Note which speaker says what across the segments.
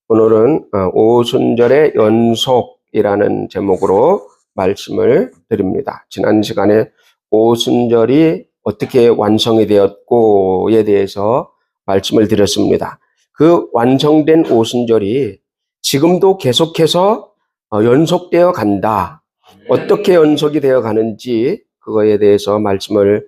Speaker 1: 오늘은 오순절의 연속이라는 제목으로 말씀을 드립니다. 지난 시간에 오순절이 어떻게 완성이 되었고에 대해서 말씀을 드렸습니다. 그 완성된 오순절이 지금도 계속해서 연속되어 간다. 어떻게 연속이 되어 가는지 그거에 대해서 말씀을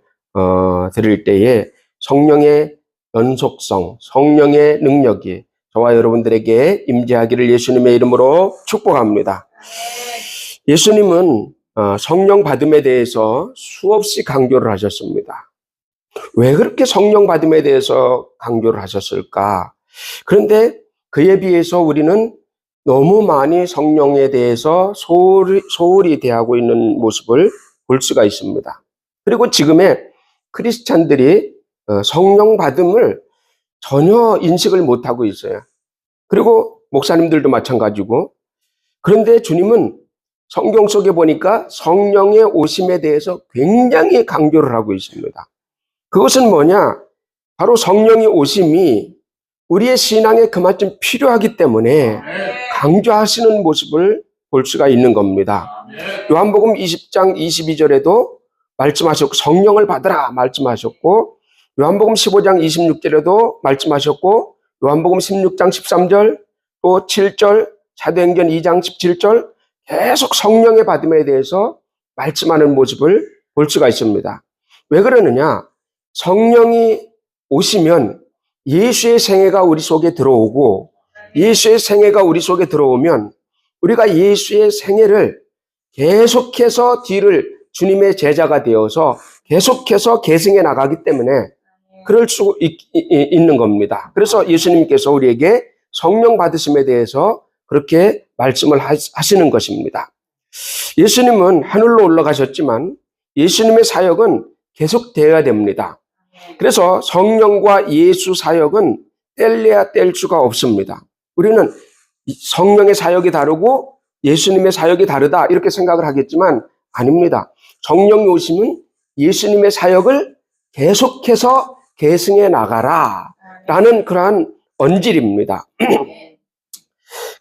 Speaker 1: 드릴 때에 성령의 연속성, 성령의 능력이 저와 여러분들에게 임재하기를 예수님의 이름으로 축복합니다. 예수님은 성령 받음에 대해서 수없이 강조를 하셨습니다. 왜 그렇게 성령 받음에 대해서 강조를 하셨을까? 그런데 그에 비해서 우리는 너무 많이 성령에 대해서 소홀히 대하고 있는 모습을 볼 수가 있습니다. 그리고 지금의 크리스찬들이 성령 받음을 전혀 인식을 못하고 있어요. 그리고 목사님들도 마찬가지고. 그런데 주님은 성경 속에 보니까 성령의 오심에 대해서 굉장히 강조를 하고 있습니다. 그것은 뭐냐? 바로 성령의 오심이 우리의 신앙에 그만큼 필요하기 때문에 강조하시는 모습을 볼 수가 있는 겁니다. 요한복음 20장 22절에도 말씀하셨고 성령을 받으라 말씀하셨고, 요한복음 15장 26절에도 말씀하셨고, 요한복음 16장 13절, 또 7절, 사도행전 2장 17절 계속 성령의 받음에 대해서 말씀하는 모습을 볼 수가 있습니다. 왜 그러느냐? 성령이 오시면 예수의 생애가 우리 속에 들어오고, 예수의 생애가 우리 속에 들어오면 우리가 예수의 생애를 계속해서 뒤를 주님의 제자가 되어서 계속해서 계승해 나가기 때문에 그럴 수 있는 겁니다. 그래서 예수님께서 우리에게 성령 받으심에 대해서 그렇게 말씀을 하시는 것입니다. 예수님은 하늘로 올라가셨지만 예수님의 사역은 계속되어야 됩니다. 그래서 성령과 예수 사역은 뗄래야 뗄 수가 없습니다. 우리는 성령의 사역이 다르고 예수님의 사역이 다르다 이렇게 생각을 하겠지만 아닙니다. 성령이 오시면 예수님의 사역을 계속해서 계승해 나가라 라는 그러한 언질입니다.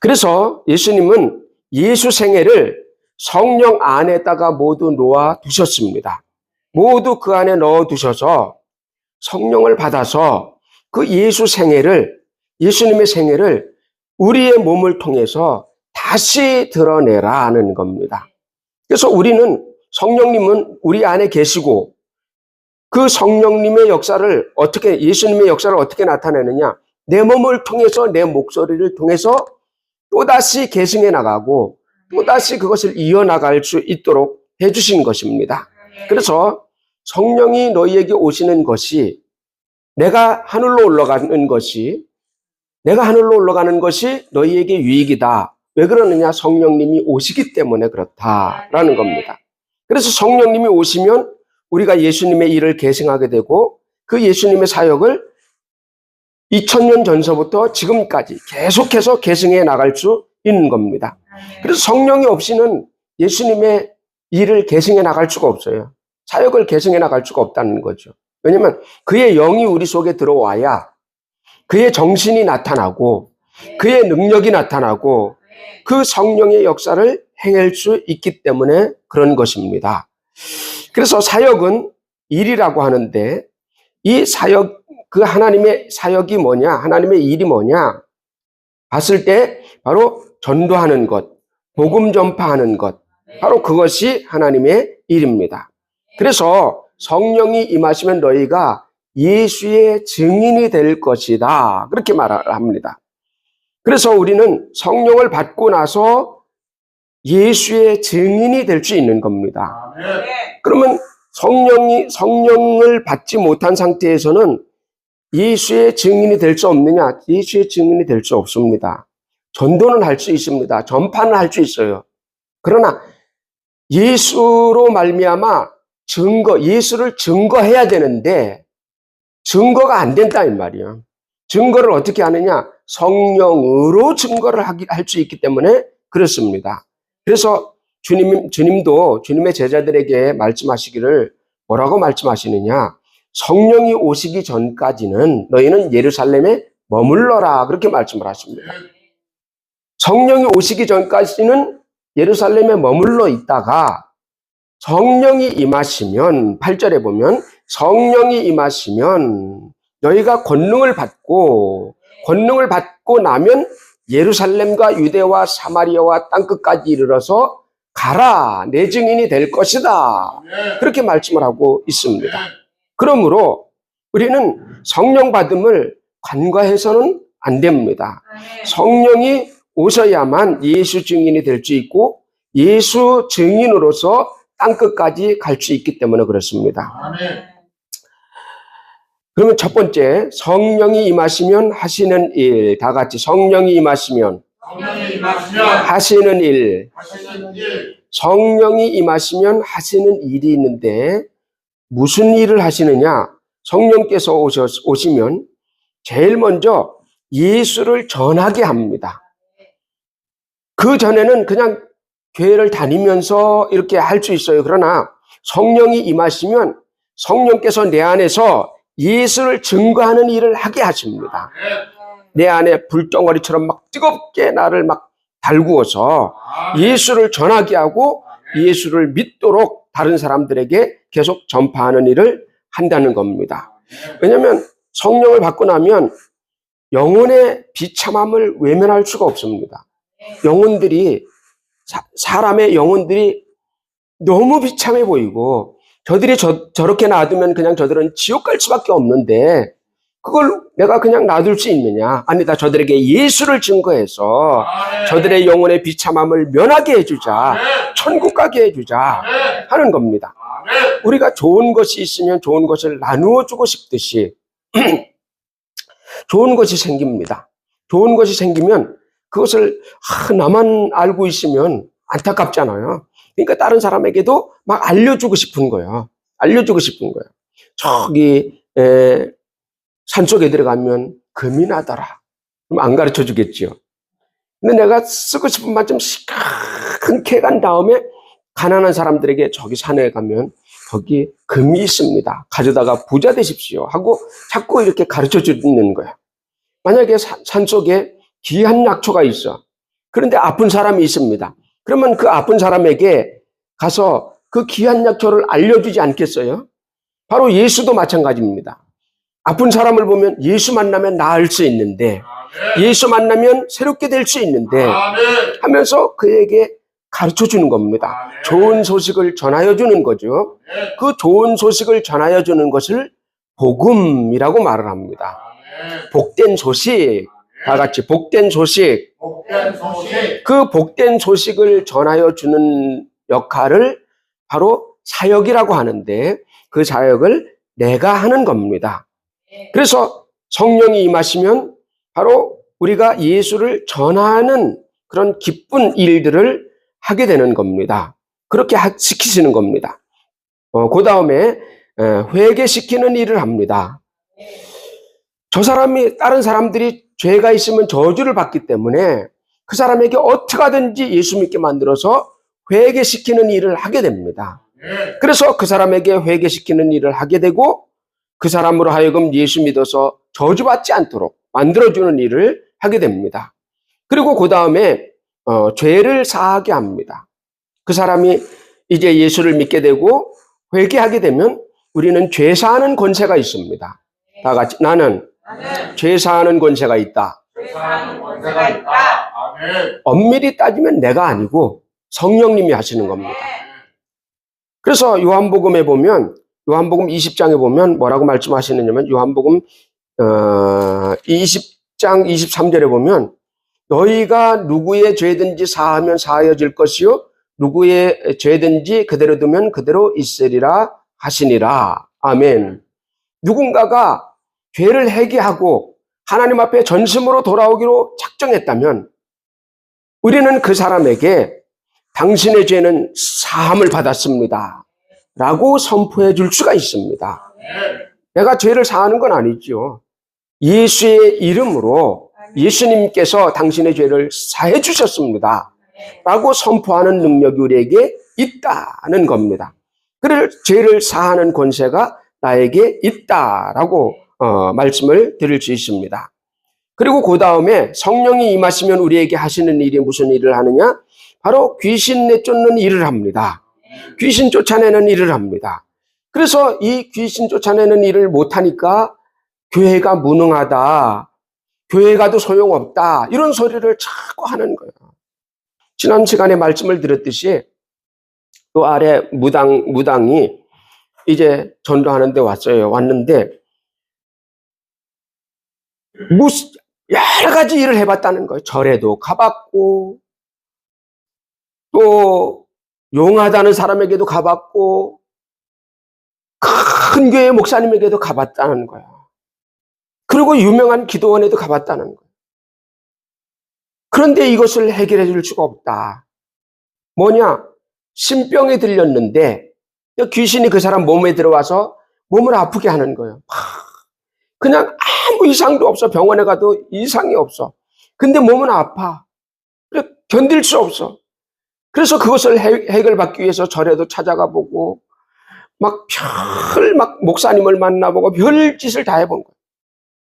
Speaker 1: 그래서 예수님은 예수 생애를 성령 안에다가 모두 놓아 두셨습니다. 모두 그 안에 넣어 두셔서 성령을 받아서 그 예수 생애를, 예수님의 생애를 우리의 몸을 통해서 다시 드러내라는 겁니다. 그래서 우리는 성령님은 우리 안에 계시고 그 성령님의 역사를 어떻게, 예수님의 역사를 어떻게 나타내느냐? 내 몸을 통해서, 내 목소리를 통해서 또다시 계승해 나가고 또다시 그것을 이어나갈 수 있도록 해주신 것입니다. 그래서 성령이 너희에게 오시는 것이 내가 하늘로 올라가는 것이 너희에게 유익이다. 왜 그러느냐? 성령님이 오시기 때문에 그렇다라는 겁니다. 그래서 성령님이 오시면 우리가 예수님의 일을 계승하게 되고 그 예수님의 사역을 2000년 전서부터 지금까지 계속해서 계승해 나갈 수 있는 겁니다. 그래서 성령이 없이는 예수님의 일을 계승해 나갈 수가 없어요. 사역을 계승해 나갈 수가 없다는 거죠. 왜냐하면 그의 영이 우리 속에 들어와야 그의 정신이 나타나고 그의 능력이 나타나고 그 성령의 역사를 행할 수 있기 때문에 그런 것입니다. 그래서 사역은 일이라고 하는데 이 사역, 그 하나님의 사역이 뭐냐? 하나님의 일이 뭐냐? 봤을 때 바로 전도하는 것, 복음 전파하는 것, 바로 그것이 하나님의 일입니다. 그래서 성령이 임하시면 너희가 예수의 증인이 될 것이다. 그렇게 말합니다. 그래서 우리는 성령을 받고 나서 예수의 증인이 될 수 있는 겁니다. 그러면 성령을 받지 못한 상태에서는 예수의 증인이 될 수 없느냐? 예수의 증인이 될 수 없습니다. 전도는 할 수 있습니다. 전파는 할 수 있어요. 그러나 예수로 말미암아 예수를 증거해야 되는데 증거가 안 된다 이 말이야. 증거를 어떻게 하느냐? 성령으로 증거를 할 수 있기 때문에 그렇습니다. 그래서 주님도 주님의 제자들에게 말씀하시기를 뭐라고 말씀하시느냐? 성령이 오시기 전까지는 너희는 예루살렘에 머물러라 그렇게 말씀을 하십니다. 성령이 오시기 전까지는 예루살렘에 머물러 있다가 성령이 임하시면 8절에 보면 성령이 임하시면 너희가 권능을 받고 나면 예루살렘과 유대와 사마리아와 땅끝까지 이르러서 가라 내 증인이 될 것이다. 그렇게 말씀을 하고 있습니다. 그러므로 우리는 성령 받음을 간과해서는 안 됩니다. 성령이 오셔야만 예수 증인이 될 수 있고 예수 증인으로서 땅끝까지 갈 수 있기 때문에 그렇습니다. 그러면 첫 번째, 성령이 임하시면 하시는 일. 다 같이 성령이 임하시면 하시는 일. 성령이 임하시면 하시는 일이 있는데 무슨 일을 하시느냐? 성령께서 오시면 제일 먼저 예수를 전하게 합니다. 그 전에는 그냥 교회를 다니면서 이렇게 할 수 있어요. 그러나 성령이 임하시면 성령께서 내 안에서 예수를 증거하는 일을 하게 하십니다. 내 안에 불덩어리처럼 막 뜨겁게 나를 막 달구어서 예수를 전하게 하고 예수를 믿도록 다른 사람들에게 계속 전파하는 일을 한다는 겁니다. 왜냐하면 성령을 받고 나면 영혼의 비참함을 외면할 수가 없습니다. 사람의 영혼들이 너무 비참해 보이고 저들이 저렇게 놔두면 그냥 저들은 지옥 갈 수밖에 없는데 그걸 내가 그냥 놔둘 수 있느냐? 아니다. 저들에게 예수를 증거해서 저들의 영혼의 비참함을 면하게 해주자. 천국 가게 해주자 하는 겁니다. 우리가 좋은 것이 있으면 좋은 것을 나누어 주고 싶듯이 좋은 것이 생깁니다. 좋은 것이 생기면 그것을 나만 알고 있으면 안타깝잖아요. 그러니까 다른 사람에게도 막 알려주고 싶은 거예요. 저기 산속에 들어가면 금이 나더라. 그럼 안 가르쳐 주겠죠. 근데 내가 쓰고 싶은 말 좀 시큰케 간 다음에 가난한 사람들에게 저기 산에 가면 거기 금이 있습니다. 가져다가 부자 되십시오 하고 자꾸 이렇게 가르쳐 주는 거야. 만약에 산속에 귀한 약초가 있어. 그런데 아픈 사람이 있습니다. 그러면 그 아픈 사람에게 가서 그 귀한 약초를 알려주지 않겠어요? 바로 예수도 마찬가지입니다. 아픈 사람을 보면 예수 만나면 나을 수 있는데 예수 만나면 새롭게 될 수 있는데 하면서 그에게 가르쳐 주는 겁니다. 좋은 소식을 전하여 주는 거죠. 그 좋은 소식을 전하여 주는 것을 복음이라고 말을 합니다. 복된 소식. 다 같이 복된 소식. 그 복된 소식을 전하여 주는 역할을 바로 사역이라고 하는데 그 사역을 내가 하는 겁니다. 그래서 성령이 임하시면 바로 우리가 예수를 전하는 그런 기쁜 일들을 하게 되는 겁니다. 그렇게 시키시는 겁니다. 그 다음에 회개시키는 일을 합니다. 다른 사람들이 죄가 있으면 저주를 받기 때문에 그 사람에게 어떻게 하든지 예수 믿게 만들어서 회개시키는 일을 하게 됩니다. 그래서 그 사람에게 회개시키는 일을 하게 되고 그 사람으로 하여금 예수 믿어서 저주받지 않도록 만들어주는 일을 하게 됩니다. 그리고 그 다음에 죄를 사하게 합니다. 그 사람이 이제 예수를 믿게 되고 회개하게 되면 우리는 죄 사하는 권세가 있습니다. 다 같이 나는 죄 사하는 권세가 있다. 엄밀히 따지면 내가 아니고 성령님이 하시는 겁니다. 그래서 요한복음에 보면 요한복음 20장에 보면 뭐라고 말씀하시느냐면 요한복음 20장 23절에 보면 너희가 누구의 죄든지 사하면 사하여질 것이요 누구의 죄든지 그대로 두면 그대로 있으리라 하시니라. 아멘. 누군가가 죄를 회개하고 하나님 앞에 전심으로 돌아오기로 작정했다면 우리는 그 사람에게 당신의 죄는 사함을 받았습니다 라고 선포해 줄 수가 있습니다. 내가 죄를 사하는 건 아니죠. 예수의 이름으로 예수님께서 당신의 죄를 사해 주셨습니다 라고 선포하는 능력이 우리에게 있다는 겁니다. 그래서 죄를 사하는 권세가 나에게 있다라고 말씀을 드릴 수 있습니다. 그리고 그 다음에 성령이 임하시면 우리에게 하시는 일이 무슨 일을 하느냐? 바로 귀신 내쫓는 일을 합니다. 귀신 쫓아내는 일을 합니다. 그래서 이 귀신 쫓아내는 일을 못하니까 교회가 무능하다, 교회 가도 소용없다, 이런 소리를 자꾸 하는 거예요. 지난 시간에 말씀을 드렸듯이 또 아래 무당이 이제 전도하는데 왔어요. 왔는데 여러 가지 일을 해봤다는 거예요. 절에도 가봤고 또 용하다는 사람에게도 가봤고 큰 교회 목사님에게도 가봤다는 거야. 그리고 유명한 기도원에도 가봤다는 거야. 그런데 이것을 해결해 줄 수가 없다. 뭐냐? 신병에 들렸는데 귀신이 그 사람 몸에 들어와서 몸을 아프게 하는 거예요. 그냥 아무 이상도 없어. 병원에 가도 이상이 없어. 근데 몸은 아파. 견딜 수 없어. 그래서 그것을 해결받기 위해서 절에도 찾아가 보고 막 목사님을 만나보고 별 짓을 다 해본 거예요.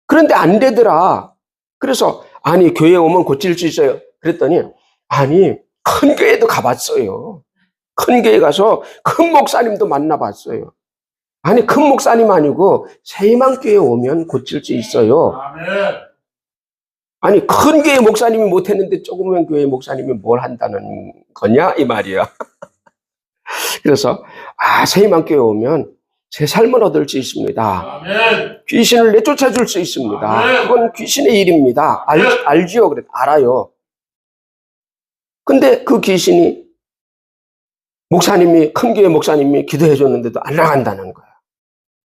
Speaker 1: 그런데 안 되더라. 그래서 아니 교회 오면 고칠 수 있어요. 그랬더니 아니 큰 교회도 가봤어요. 큰 교회 가서 큰 목사님도 만나봤어요. 아니 큰 목사님 아니고 새희망교회 오면 고칠 수 있어요. 아니 큰 교회 목사님이 못했는데 조그만 교회 목사님이 뭘 한다는 거냐 이 말이야. 그래서 새희망교회 오면 새 삶을 얻을 수 있습니다. 귀신을 내쫓아 줄 수 있습니다. 그건 귀신의 일입니다. 알지요? 그래 알아요. 근데 그 귀신이 큰 교회 목사님이 기도해 줬는데도 안 나간다는 거야.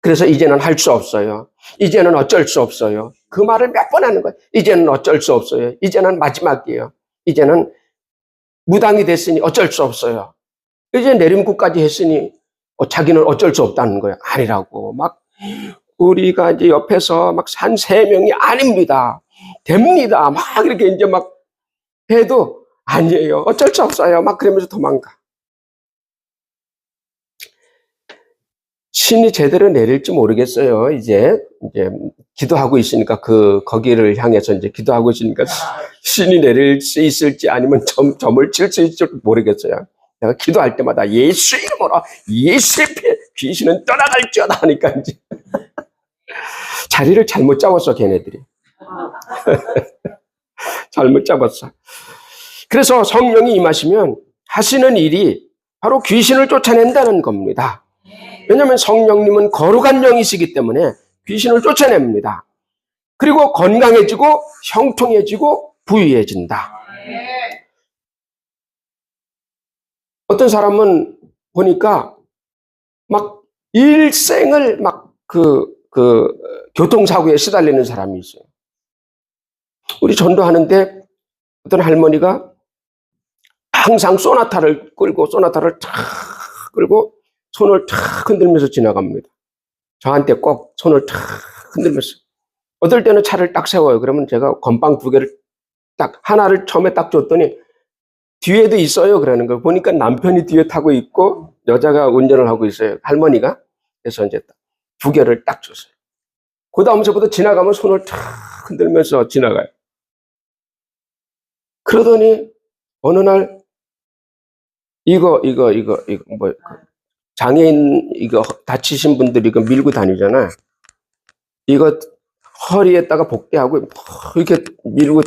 Speaker 1: 그래서 이제는 할 수 없어요. 이제는 어쩔 수 없어요. 그 말을 몇 번 하는 거예요. 이제는 어쩔 수 없어요. 이제는 마지막이에요. 이제는 무당이 됐으니 어쩔 수 없어요. 이제 내림굿까지 했으니 자기는 어쩔 수 없다는 거예요. 아니라고. 막 우리가 이제 옆에서 막 한 3명이 아닙니다. 됩니다. 막 이렇게 이제 막 해도 아니에요. 어쩔 수 없어요. 막 그러면서 도망가. 신이 제대로 내릴지 모르겠어요. 이제 기도하고 있으니까 거기를 향해서 이제 기도하고 있으니까 신이 내릴 수 있을지 아니면 점을 칠 수 있을지 모르겠어요. 내가 기도할 때마다 예수 이름으로 예수의 피해 귀신은 떠나갈지어다 하니까 이제 자리를 잘못 잡았어 걔네들이. 잘못 잡았어. 그래서 성령이 임하시면 하시는 일이 바로 귀신을 쫓아낸다는 겁니다. 왜냐하면 성령님은 거룩한 영이시기 때문에 귀신을 쫓아냅니다. 그리고 건강해지고 형통해지고 부유해진다. 어떤 사람은 보니까 막 일생을 막 교통사고에 시달리는 사람이 있어요. 우리 전도하는데 어떤 할머니가 항상 소나타를 탁 끌고 손을 탁 흔들면서 지나갑니다. 저한테 꼭 손을 탁 흔들면서. 어떨 때는 차를 딱 세워요. 그러면 제가 건빵 2개를 하나를 처음에 딱 줬더니 뒤에도 있어요. 그러는 걸 보니까 남편이 뒤에 타고 있고 여자가 운전을 하고 있어요. 할머니가. 그래서 이제 2개를 딱 줬어요. 그 다음서부터 지나가면 손을 탁 흔들면서 지나가요. 그러더니 어느 날 장애인 다치신 분들이 이거 밀고 다니잖아. 이거 허리에다가 복대하고 이렇게 밀고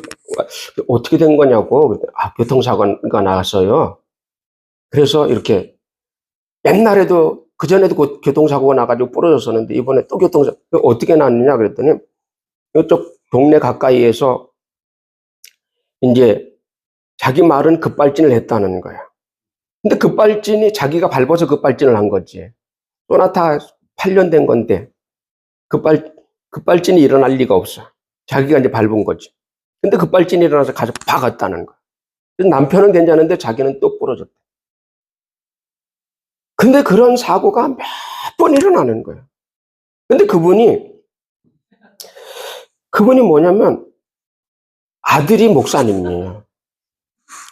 Speaker 1: 어떻게 된 거냐고. 교통사고가 나왔어요. 그래서 이렇게 옛날에도 그전에도 교통사고가 나가지고 부러졌었는데 이번에 또 교통사고 어떻게 났느냐 그랬더니 이쪽 동네 가까이에서 이제 자기 말은 급발진을 했다는 거야. 근데 급발진이 자기가 밟아서 급발진을 한 거지. 소나타 8년 된 건데 급발진이 일어날 리가 없어. 자기가 이제 밟은 거지. 근데 급발진이 일어나서 가서 박았다는 거야. 남편은 괜찮은데 자기는 또 부러졌대. 근데 그런 사고가 몇 번 일어나는 거야. 근데 그분이 뭐냐면 아들이 목사님이에요.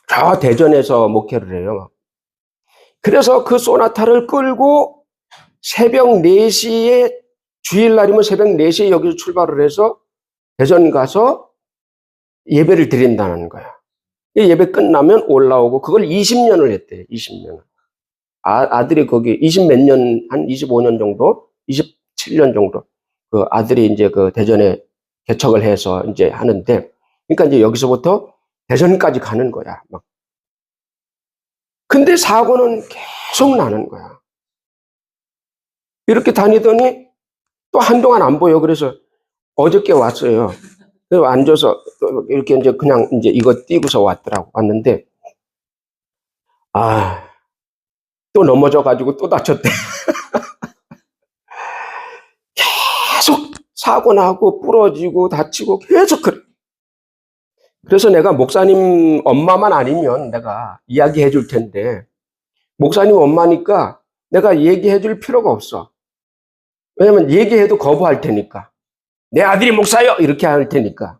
Speaker 1: 저 대전에서 목회를 해요. 그래서 그 소나타를 끌고 새벽 4시에 주일날이면 새벽 4시에 여기서 출발을 해서 대전 가서 예배를 드린다는 거야. 이 예배 끝나면 올라오고 그걸 20년을 했대요. 20년. 아들이 거기 20 몇 년, 한 25년 정도, 27년 정도 그 아들이 이제 그 대전에 개척을 해서 이제 하는데, 그러니까 이제 여기서부터 대전까지 가는 거야. 막. 근데 사고는 계속 나는 거야. 이렇게 다니더니 또 한동안 안 보여. 그래서 어저께 왔어요. 그래서 앉아서 이렇게 이제 그냥 이제 이거 띄고서 왔는데, 또 넘어져가지고 또 다쳤대. 계속 사고 나고 부러지고 다치고 계속 그래. 그래서 내가 목사님 엄마만 아니면 내가 이야기해 줄 텐데, 목사님 엄마니까 내가 얘기해 줄 필요가 없어. 왜냐면 얘기해도 거부할 테니까. 내 아들이 목사요! 이렇게 할 테니까.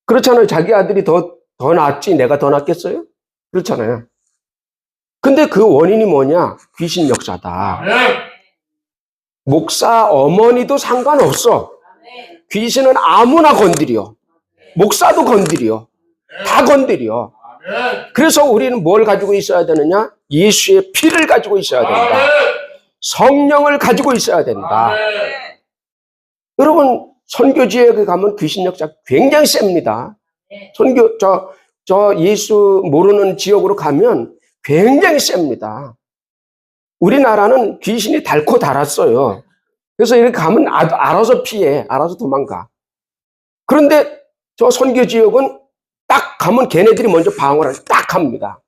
Speaker 1: 그렇잖아요. 자기 아들이 더 낫지 내가 더 낫겠어요? 그렇잖아요. 근데 그 원인이 뭐냐? 귀신 역사다. 목사 어머니도 상관없어. 귀신은 아무나 건드려. 목사도 건드려. 다 건드려. 그래서 우리는 뭘 가지고 있어야 되느냐? 예수의 피를 가지고 있어야 된다. 성령을 가지고 있어야 된다. 여러분, 선교지에 가면 귀신 역사 굉장히 셉니다. 저 예수 모르는 지역으로 가면 굉장히 셉니다. 우리나라는 귀신이 닳고 닳았어요. 그래서 이렇게 가면 알아서 피해, 알아서 도망가. 그런데 저 선교 지역은 딱 가면 걔네들이 먼저 방어를 딱 합니다.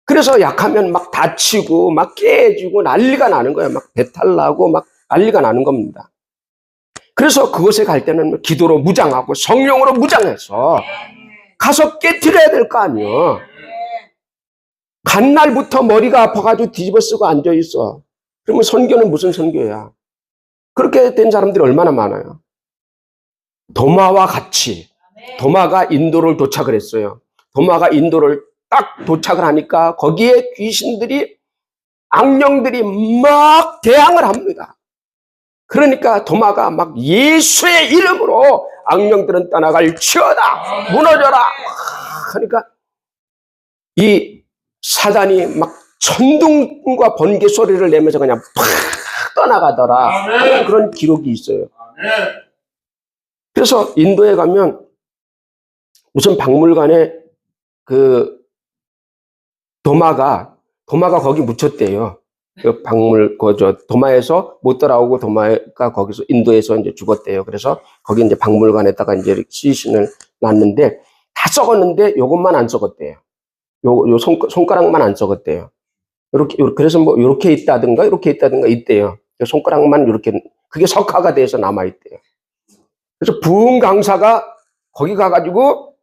Speaker 1: 그래서 약하면 막 다치고 막 깨지고 난리가 나는 거예요. 막 배탈 나고 막 난리가 나는 겁니다. 그래서 그곳에 갈 때는 기도로 무장하고 성령으로 무장해서 가서 깨트려야 될 거 아니에요. 간 날부터 머리가 아파가지고 뒤집어 쓰고 앉아있어. 그러면 선교는 무슨 선교야? 그렇게 된 사람들이 얼마나 많아요. 도마와 같이 도마가 인도를 도착을 했어요. 도마가 인도를 딱 도착을 하니까 거기에 귀신들이, 악령들이 막 대항을 합니다. 그러니까 도마가 막 예수의 이름으로 악령들은 떠나갈지어다, 무너져라. 그러니까 이 사단이 막 천둥과 번개 소리를 내면서 그냥 팍 떠나가더라. 그런 기록이 있어요. 그래서 인도에 가면 무슨 박물관에 그 도마가 거기 묻혔대요. 그 도마에서 못 돌아오고 도마가 거기서 인도에서 이제 죽었대요. 그래서 거기 이제 박물관에다가 이제 시신을 놨는데 다 썩었는데 요것만 안 썩었대요. 요 손가락만 안 썩었대요. 그래서 뭐 이렇게 있다든가 있대요. 손가락만 이렇게, 그게 석화가 돼서 남아 있대요. 그래서 부흥 강사가 거기 가가지고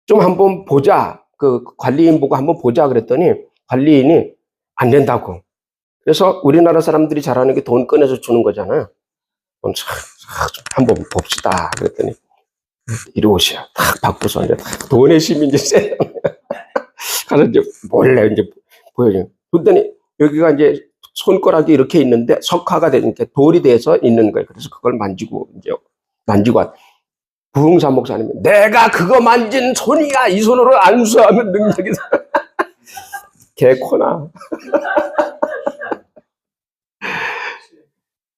Speaker 1: 좀 한번 보자. 그 관리인 보고 한번 보자 그랬더니 관리인이 안 된다고. 그래서 우리나라 사람들이 잘하는 게 돈 꺼내서 주는 거잖아요. 돈 한번 봅시다. 그랬더니 이리 오시오. 딱 바꾸서 이제 돈의 힘이 이제 세. 가서 이제 몰래 이제 보여줘요. 그랬더니 여기가 이제 손가락이 이렇게 있는데 석화가 되니까 돌이 돼서 있는 거예요. 그래서 그걸 만지고 부흥사 목사님이 내가 그거 만진 손이야. 이 손으로 안수하면 능력이 개코나.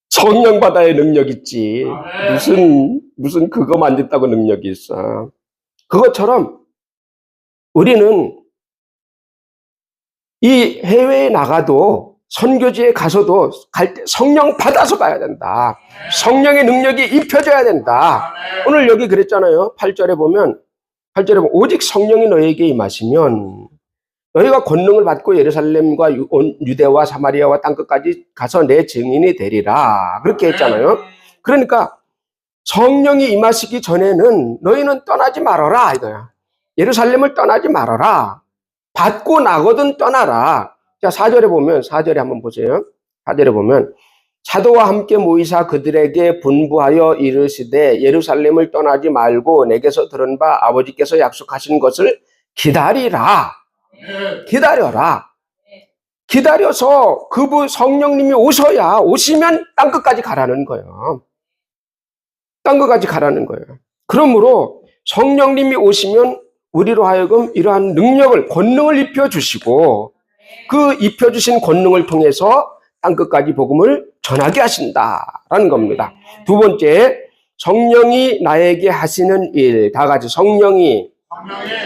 Speaker 1: 성령 받아야 능력 있지. 무슨 그거 만졌다고 능력이 있어. 그것처럼 우리는 이 해외에 나가도 선교지에 가서도 갈 때 성령 받아서 가야 된다. 성령의 능력이 입혀져야 된다. 오늘 여기 그랬잖아요. 8절에 보면 오직 성령이 너에게 임하시면 너희가 권능을 받고 예루살렘과 유대와 사마리아와 땅끝까지 가서 내 증인이 되리라. 그렇게 했잖아요. 그러니까 성령이 임하시기 전에는 너희는 떠나지 말아라 이거야. 예루살렘을 떠나지 말아라. 받고 나거든 떠나라. 자, 4절에 한번 보세요. 4절에 보면 사도와 함께 모이사 그들에게 분부하여 이르시되 예루살렘을 떠나지 말고 내게서 들은 바 아버지께서 약속하신 것을 기다리라. 기다려라. 기다려서 그분 성령님이 오시면 땅끝까지 가라는 거예요. 땅끝까지 가라는 거예요. 그러므로 성령님이 오시면 우리로 하여금 이러한 능력을, 권능을 입혀주시고 그 입혀주신 권능을 통해서 땅끝까지 복음을 전하게 하신다라는 겁니다. 두 번째, 성령이 나에게 하시는 일. 다 같이 성령이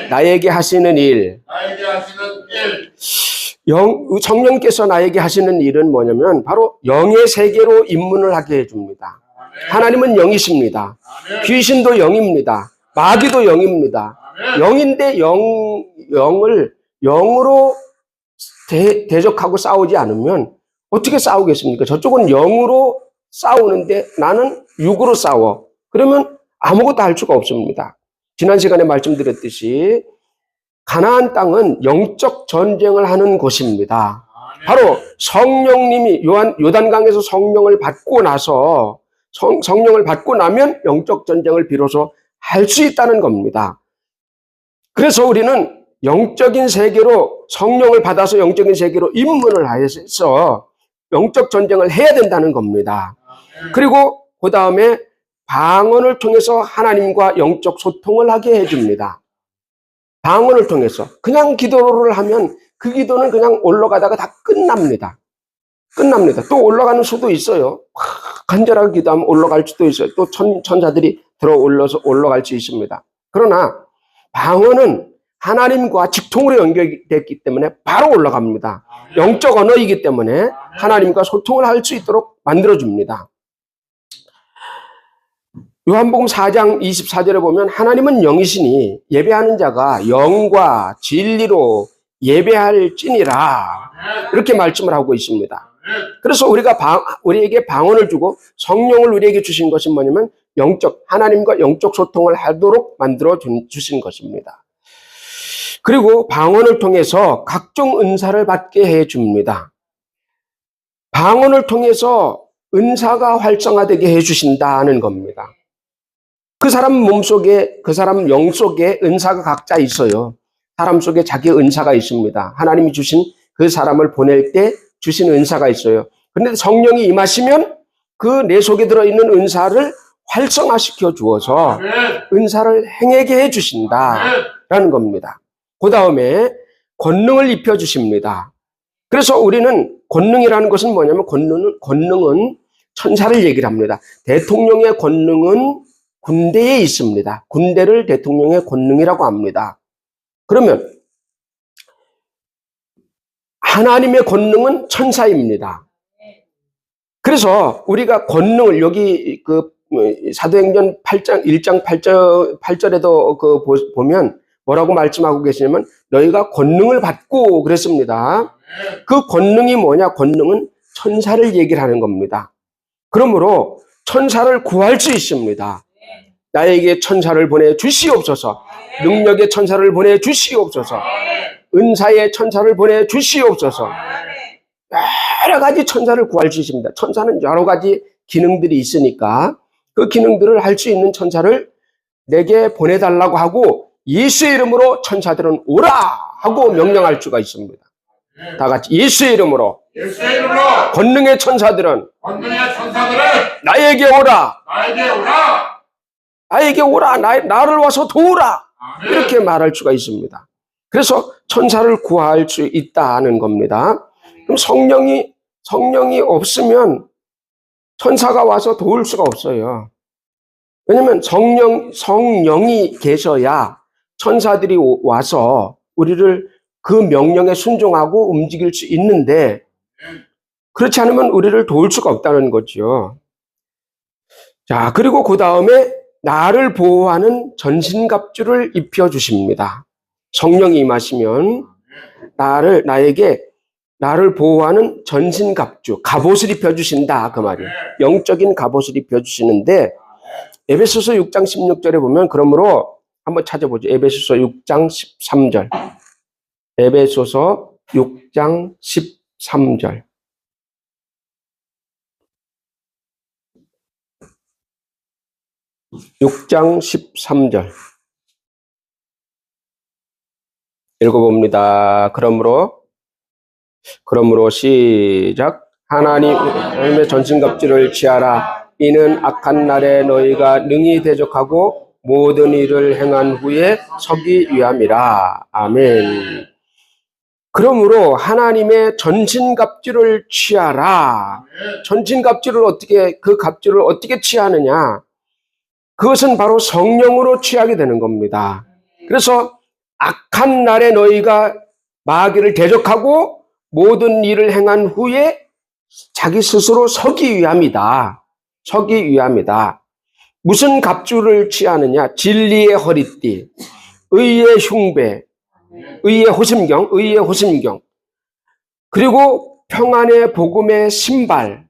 Speaker 1: 나에게 하시는 일. 성령께서 나에게 하시는 일은 뭐냐면 바로 영의 세계로 입문을 하게 해줍니다. 하나님은 영이십니다. 귀신도 영입니다. 마귀도 영입니다. 영인데 영으로 대적하고 싸우지 않으면 어떻게 싸우겠습니까? 저쪽은 영으로 싸우는데 나는 육으로 싸워. 그러면 아무것도 할 수가 없습니다. 지난 시간에 말씀드렸듯이 가나안 땅은 영적 전쟁을 하는 곳입니다. 바로 성령님이 요단강에서 성령을 받고 나서 성령을 받고 나면 영적 전쟁을 비로소 할 수 있다는 겁니다. 그래서 우리는 영적인 세계로 성령을 받아서 영적인 세계로 입문을 해서 영적 전쟁을 해야 된다는 겁니다. 그리고 그 다음에 방언을 통해서 하나님과 영적 소통을 하게 해줍니다. 방언을 통해서 그냥 기도를 하면 그 기도는 그냥 올라가다가 다 끝납니다. 또 올라가는 수도 있어요. 간절하게 기도하면 올라갈 수도 있어요. 또 천사들이 들어 올라갈 수 있습니다. 그러나 방언은 하나님과 직통으로 연결됐기 때문에 바로 올라갑니다. 영적 언어이기 때문에 하나님과 소통을 할 수 있도록 만들어줍니다. 요한복음 4장 24절에 보면 하나님은 영이시니 예배하는 자가 영과 진리로 예배할지니라 이렇게 말씀을 하고 있습니다. 그래서 우리에게 방언을 주고 성령을 우리에게 주신 것은 뭐냐면 하나님과 영적 소통을 하도록 만들어 주신 것입니다. 그리고 방언을 통해서 각종 은사를 받게 해줍니다. 방언을 통해서 은사가 활성화되게 해주신다는 겁니다. 그 사람 몸속에, 그 사람 영 속에 은사가 각자 있어요. 사람 속에 자기 은사가 있습니다. 하나님이 주신 그 사람을 보낼 때 주신 은사가 있어요. 그런데 성령이 임하시면 그 내 속에 들어있는 은사를 활성화시켜 주어서 은사를 행하게 해주신다라는 겁니다. 그 다음에 권능을 입혀주십니다. 그래서 우리는 권능이라는 것은 뭐냐면 권능은 천사를 얘기를 합니다. 대통령의 권능은 군대에 있습니다. 군대를 대통령의 권능이라고 합니다. 그러면 하나님의 권능은 천사입니다. 그래서 우리가 권능을 여기 사도행전 1장 8절에도 보면 뭐라고 말씀하고 계시냐면 너희가 권능을 받고 그랬습니다. 그 권능이 뭐냐? 권능은 천사를 얘기를 하는 겁니다. 그러므로 천사를 구할 수 있습니다. 나에게 천사를 보내주시옵소서. 능력의 천사를 보내주시옵소서. 은사의 천사를 보내주시옵소서. 여러 가지 천사를 구할 수 있습니다. 천사는 여러 가지 기능들이 있으니까 그 기능들을 할 수 있는 천사를 내게 보내달라고 하고 예수의 이름으로 천사들은 오라 하고 명령할 수가 있습니다. 다 같이 예수의 이름으로 권능의 천사들은 나에게 오라. 나에게 오라. 나를 와서 도우라. 이렇게 말할 수가 있습니다. 그래서 천사를 구할 수 있다는 겁니다. 그럼 성령이 없으면 천사가 와서 도울 수가 없어요. 왜냐하면 성령이 계셔야 천사들이 와서 우리를 그 명령에 순종하고 움직일 수 있는데 그렇지 않으면 우리를 도울 수가 없다는 거죠. 자, 그리고 그 다음에 나를 보호하는 전신갑주를 입혀주십니다. 성령이 임하시면 나를 보호하는 전신갑주, 갑옷을 입혀주신다 그 말이에요. 영적인 갑옷을 입혀주시는데 에베소서 6장 16절에 보면 그러므로 한번 찾아보죠. 에베소서 6장 13절. 에베소서 6장 13절. (6장 13절) 읽어봅니다. 그러므로 시작. 하나님의 전신갑주를 취하라. 이는 악한 날에 너희가 능히 대적하고 모든 일을 행한 후에 서기 위함이라. 아멘. 그러므로 하나님의 전신갑주를 취하라. 그 갑주를 어떻게 취하느냐? 그것은 바로 성령으로 취하게 되는 겁니다. 그래서 악한 날에 너희가 마귀를 대적하고 모든 일을 행한 후에 자기 스스로 서기 위함이다. 서기 위함이다. 무슨 갑주를 취하느냐? 진리의 허리띠, 의의 흉배, 의의 호심경, 그리고 평안의 복음의 신발,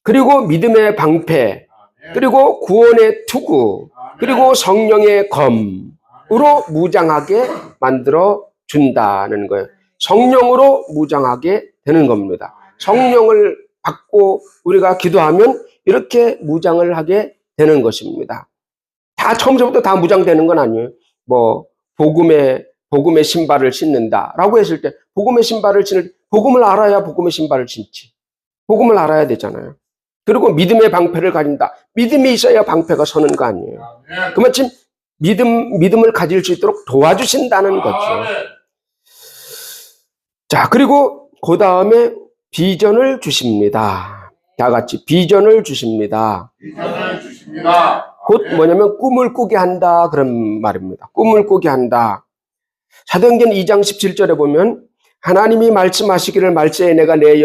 Speaker 1: 그리고 믿음의 방패, 그리고 구원의 투구, 그리고 성령의 검으로 무장하게 만들어 준다는 거예요. 성령으로 무장하게 되는 겁니다. 성령을 받고 우리가 기도하면 이렇게 무장을 하게 되는 것입니다. 다 처음부터 다 무장되는 건 아니에요. 뭐 복음의 신발을 신는다라고 했을 때 복음의 신발을 신을 복음을 알아야 복음의 신발을 신지. 복음을 알아야 되잖아요. 그리고 믿음의 방패를 가진다. 믿음이 있어야 방패가 서는 거 아니에요. 그마침 믿음을 가질 수 있도록 도와주신다는 거죠. 자, 그리고 그 다음에 비전을 주십니다. 다 같이 비전을 주십니다. 곧 뭐냐면 꿈을 꾸게 한다 그런 말입니다. 꿈을 꾸게 한다. 사도행전 2장 17절에 보면 하나님이 말씀하시기를 말세에 내가 내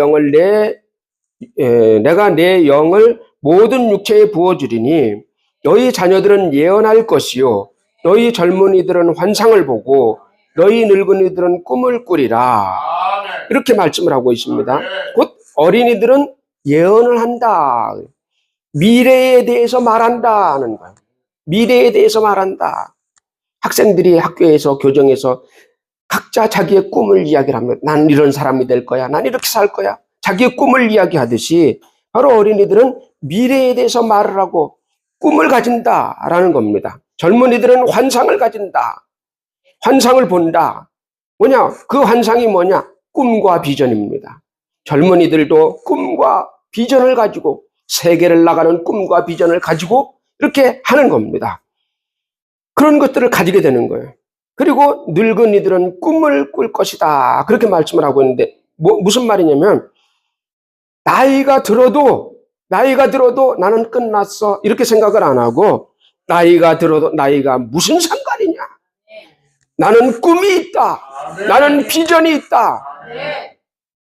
Speaker 1: 영을 모든 육체에 부어주리니 너희 자녀들은 예언할 것이요 너희 젊은이들은 환상을 보고 너희 늙은이들은 꿈을 꾸리라. 이렇게 말씀을 하고 있습니다. 곧 어린이들은 예언을 한다. 미래에 대해서 말한다는 거예요. 미래에 대해서 말한다. 학생들이 학교에서 교정에서 각자 자기의 꿈을 이야기를 하면 난 이런 사람이 될 거야. 난 이렇게 살 거야. 자기의 꿈을 이야기하듯이 바로 어린이들은 미래에 대해서 말을 하고 꿈을 가진다라는 겁니다. 젊은이들은 환상을 가진다. 환상을 본다. 뭐냐? 그 환상이 뭐냐? 꿈과 비전입니다. 젊은이들도 꿈과 비전을 가지고 세계를 나가는 꿈과 비전을 가지고 이렇게 하는 겁니다. 그런 것들을 가지게 되는 거예요. 그리고 늙은이들은 꿈을 꿀 것이다. 그렇게 말씀을 하고 있는데 무슨 말이냐면 나이가 들어도 나는 끝났어. 이렇게 생각을 안 하고 나이가 들어도 나이가 무슨 상관이냐. 나는 꿈이 있다. 나는 비전이 있다.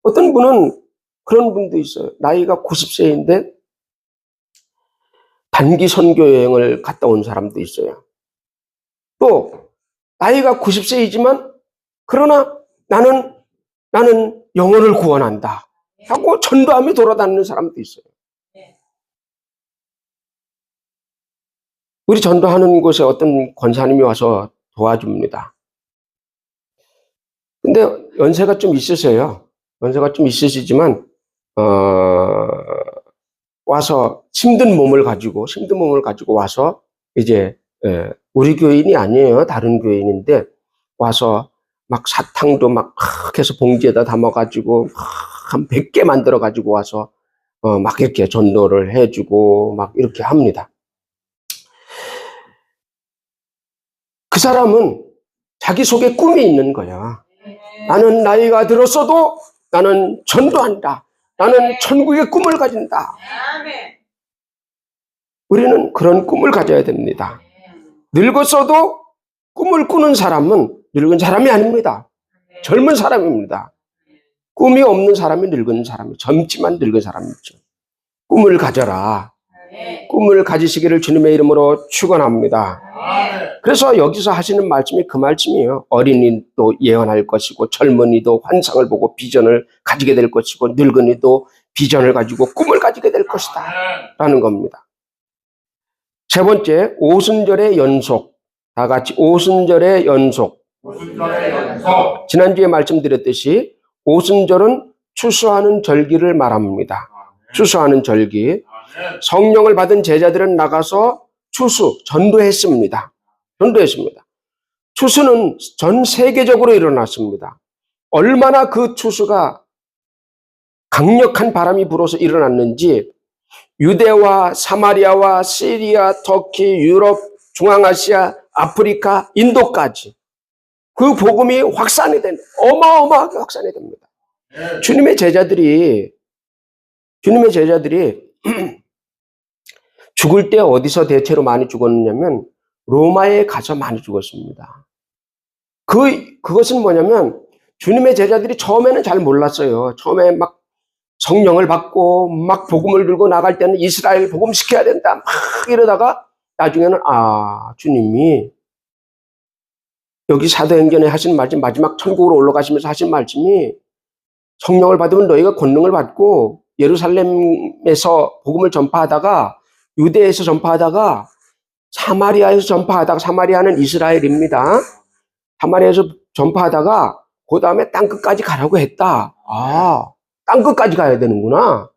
Speaker 1: 어떤 분은 그런 분도 있어요. 나이가 90세인데 단기 선교 여행을 갔다 온 사람도 있어요. 또 나이가 90세이지만 그러나 나는 영혼을 구원한다 하고 전도하며 돌아다니는 사람도 있어요. 우리 전도하는 곳에 어떤 권사님이 와서 도와줍니다. 근데 연세가 좀 있으세요. 연세가 좀 있으시지만 와서 힘든 몸을 가지고 와서 이제 우리 교인이 아니에요. 다른 교인인데 와서 막 사탕도 막 해서 봉지에다 담아가지고 한 100개 만들어가지고 와서 막 이렇게 전도를 해주고 막 이렇게 합니다. 그 사람은 자기 속에 꿈이 있는 거야. 나는 나이가 들었어도 나는 전도한다. 나는 천국의 꿈을 가진다. 우리는 그런 꿈을 가져야 됩니다. 늙었어도 꿈을 꾸는 사람은 늙은 사람이 아닙니다. 젊은 사람입니다. 꿈이 없는 사람이 늙은 사람이 젊지만 늙은 사람이죠. 꿈을 가져라. 꿈을 가지시기를 주님의 이름으로 축원합니다. 그래서 여기서 하시는 말씀이 그 말씀이에요. 어린이도 예언할 것이고 젊은이도 환상을 보고 비전을 가지게 될 것이고 늙은이도 비전을 가지고 꿈을 가지게 될 것이다 라는 겁니다. 세 번째, 오순절의 연속. 다 같이 오순절의 연속. 지난주에 말씀드렸듯이 오순절은 추수하는 절기를 말합니다. 추수하는 절기. 성령을 받은 제자들은 나가서 전도했습니다. 추수는 전 세계적으로 일어났습니다. 얼마나 그 추수가 강력한 바람이 불어서 일어났는지 유대와 사마리아와 시리아, 터키, 유럽 중앙아시아, 아프리카, 인도까지 그 복음이 확산이 됩니다. 어마어마하게 확산이 됩니다. 주님의 제자들이 죽을 때 어디서 대체로 많이 죽었느냐면 로마에 가서 많이 죽었습니다. 그것은 뭐냐면 주님의 제자들이 처음에는 잘 몰랐어요. 처음에 막 성령을 받고 막 복음을 들고 나갈 때는 이스라엘 복음 시켜야 된다 막 이러다가 나중에는 주님이 여기 사도행전에 하신 말씀, 마지막 천국으로 올라가시면서 하신 말씀이 성령을 받으면 너희가 권능을 받고 예루살렘에서 복음을 전파하다가 유대에서 전파하다가 사마리아에서 전파하다가, 사마리아는 이스라엘입니다. 사마리아에서 전파하다가 그 다음에 땅끝까지 가라고 했다. 땅끝까지 가야 되는구나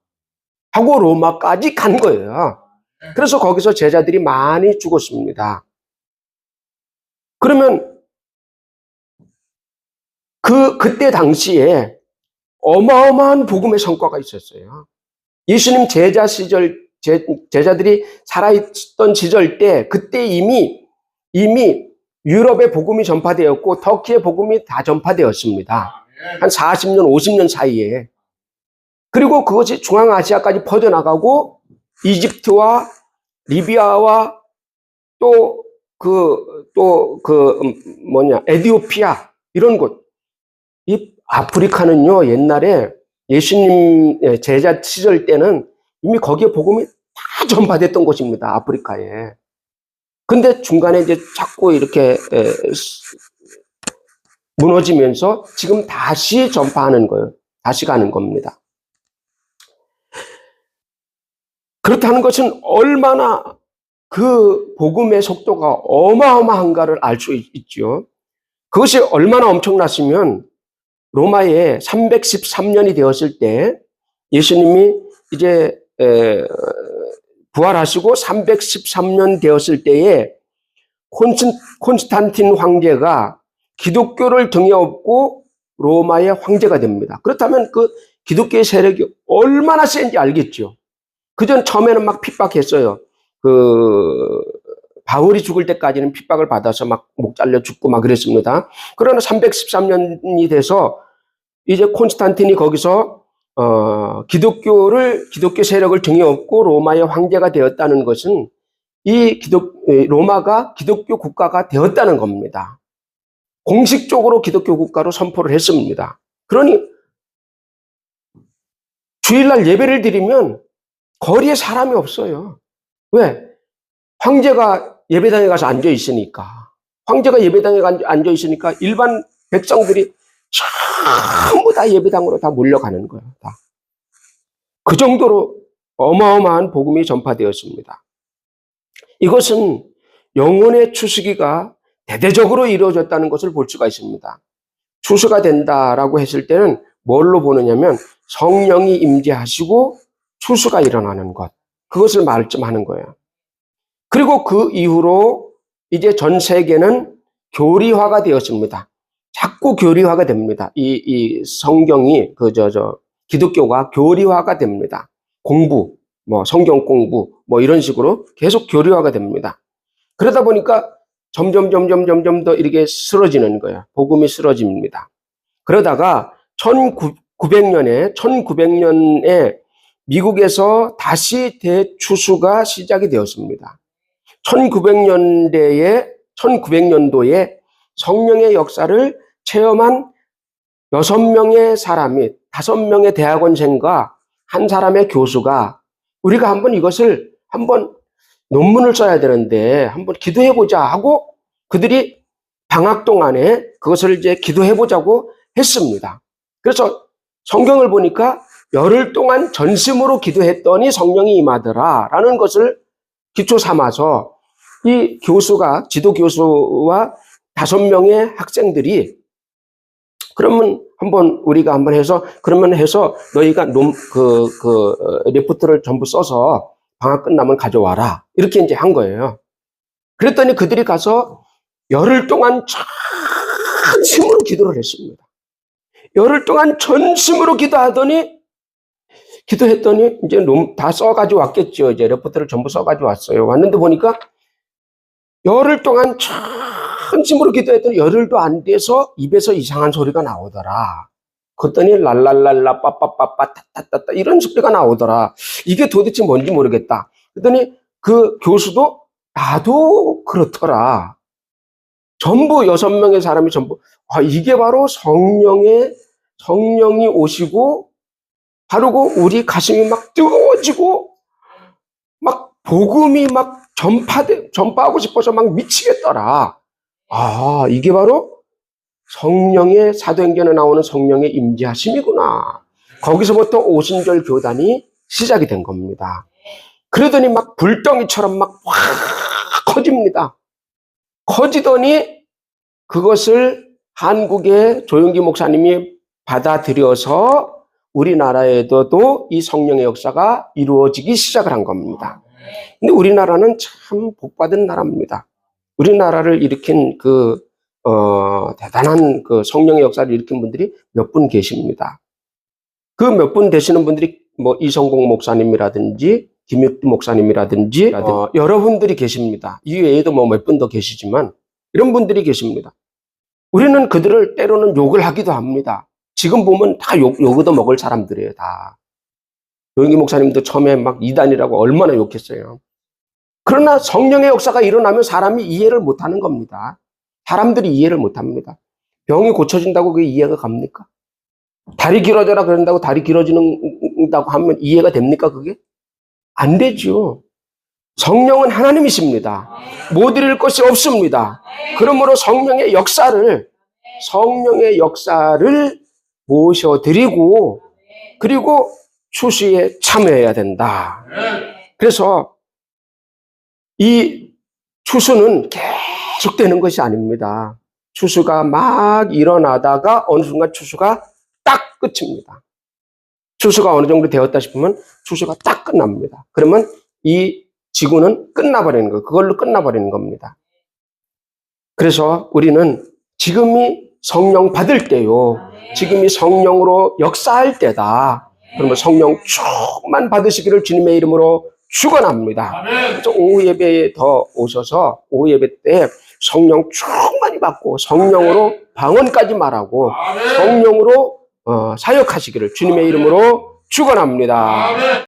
Speaker 1: 하고 로마까지 간 거예요. 그래서 거기서 제자들이 많이 죽었습니다. 그러면 그때 당시에 어마어마한 복음의 성과가 있었어요. 예수님 제자들이 살아있던 시절 때 그때 이미 유럽의 복음이 전파되었고 터키의 복음이 다 전파되었습니다. 한 40년, 50년 사이에. 그리고 그것이 중앙아시아까지 퍼져나가고 이집트와 리비아와 에티오피아 이런 곳. 이 아프리카는요, 옛날에 예수님 제자 시절 때는 이미 거기에 복음이 다 전파됐던 곳입니다. 아프리카에. 근데 중간에 이제 자꾸 이렇게 무너지면서 지금 다시 전파하는 거예요. 다시 가는 겁니다. 그렇다는 것은 얼마나 그 복음의 속도가 어마어마한가를 알 수 있죠. 그것이 얼마나 엄청났으면 로마에 313년이 되었을 때 예수님이 이제 부활하시고 313년 되었을 때에 콘스탄틴 황제가 기독교를 등에 업고 로마의 황제가 됩니다. 그렇다면 그 기독교의 세력이 얼마나 센지 알겠죠. 그전 처음에는 막 핍박했어요. 바울이 죽을 때까지는 핍박을 받아서 막 목 잘려 죽고 막 그랬습니다. 그러나 313년이 돼서 이제 콘스탄틴이 거기서 기독교 세력을 등에 업고 로마의 황제가 되었다는 것은 로마가 기독교 국가가 되었다는 겁니다. 공식적으로 기독교 국가로 선포를 했습니다. 그러니 주일날 예배를 드리면 거리에 사람이 없어요. 왜? 황제가 예배당에 가서 앉아 있으니까. 황제가 예배당에 앉아 있으니까 일반 백성들이 전부 다 예배당으로 다 몰려가는 거예요. 다. 그 정도로 어마어마한 복음이 전파되었습니다. 이것은 영혼의 추수기가 대대적으로 이루어졌다는 것을 볼 수가 있습니다. 추수가 된다라고 했을 때는 뭘로 보느냐면 성령이 임재하시고 추수가 일어나는 것. 그것을 말씀하는 거예요. 그리고 그 이후로 이제 전 세계는 교리화가 되었습니다. 자꾸 교리화가 됩니다. 이 성경이 기독교가 교리화가 됩니다. 공부, 성경 공부, 이런 식으로 계속 교리화가 됩니다. 그러다 보니까 점점 더 이렇게 쓰러지는 거예요. 복음이 쓰러집니다. 그러다가 1900년에 미국에서 다시 대추수가 시작이 되었습니다. 1900년도에 성령의 역사를 체험한 6명의 사람이 5명의 대학원생과 한 사람의 교수가 우리가 이것을 논문을 써야 되는데 한번 기도해보자 하고 그들이 방학 동안에 그것을 이제 기도해보자고 했습니다. 그래서 성경을 보니까 열흘 동안 전심으로 기도했더니 성령이 임하더라라는 것을 기초 삼아서 이 지도 교수와 5명의 학생들이 그러면 우리가 해서 너희가 리포트를 전부 써서 방학 끝나면 가져와라. 이렇게 이제 한 거예요. 그랬더니 그들이 가서 열흘 동안 전심으로 기도를 했습니다. 열흘 동안 전심으로 기도했더니 이제 다 써가지고 왔겠죠. 이제 리포트를 전부 써가지고 왔어요. 왔는데 보니까 열흘 동안 전심으로 기도했더니 열흘도 안 돼서 입에서 이상한 소리가 나오더라. 그랬더니 랄랄랄라 빠빠빠빠 따따따따 이런 소리가 나오더라. 이게 도대체 뭔지 모르겠다. 그랬더니 그 교수도 나도 그렇더라. 전부 6명의 사람이 전부 이게 바로 성령이 오시고 바르고 우리 가슴이 막 뜨거워지고 막 복음이 막 전파하고 싶어서 막 미치겠더라. 이게 바로 성령의 사도행전에 나오는 성령의 임재하심이구나. 거기서부터 오순절 교단이 시작이 된 겁니다. 그러더니 막 불덩이처럼 막 확 커집니다. 커지더니 그것을 한국의 조용기 목사님이 받아들여서 우리나라에도 이 성령의 역사가 이루어지기 시작을 한 겁니다. 근데 우리나라는 참 복받은 나라입니다. 우리나라를 일으킨 대단한 그 성령의 역사를 일으킨 분들이 몇 분 계십니다. 그 몇 분 되시는 분들이 뭐 이성공 목사님이라든지 김육두 목사님이라든지 여러분들이 계십니다. 이 외에도 뭐 몇 분 더 계시지만 이런 분들이 계십니다. 우리는 그들을 때로는 욕을 하기도 합니다. 지금 보면 다 욕도 먹을 사람들이에요, 다. 조용기 목사님도 처음에 막 이단이라고 얼마나 욕했어요. 그러나 성령의 역사가 일어나면 사람이 이해를 못하는 겁니다. 사람들이 이해를 못합니다. 병이 고쳐진다고 그게 이해가 갑니까? 다리 길어져라 그런다고 다리 길어진다고 하면 이해가 됩니까, 그게? 안 되죠. 성령은 하나님이십니다. 못 이룰 것이 없습니다. 그러므로 성령의 역사를 모셔드리고 그리고 추수에 참여해야 된다. 그래서 이 추수는 계속되는 것이 아닙니다. 추수가 막 일어나다가 어느 순간 추수가 딱 끝입니다. 추수가 어느 정도 되었다 싶으면 추수가 딱 끝납니다. 그러면 이 지구는 끝나버리는 거예요. 그걸로 끝나버리는 겁니다. 그래서 우리는 지금이 성령 받을 때요. 지금이 성령으로 역사할 때다. 그러면 성령 충만 받으시기를 주님의 이름으로 축원합니다. 그래서 오후 예배에 더 오셔서 오후 예배 때 성령 충만히 받고 성령으로 방언까지 말하고 성령으로 사역하시기를 주님의 이름으로 축원합니다.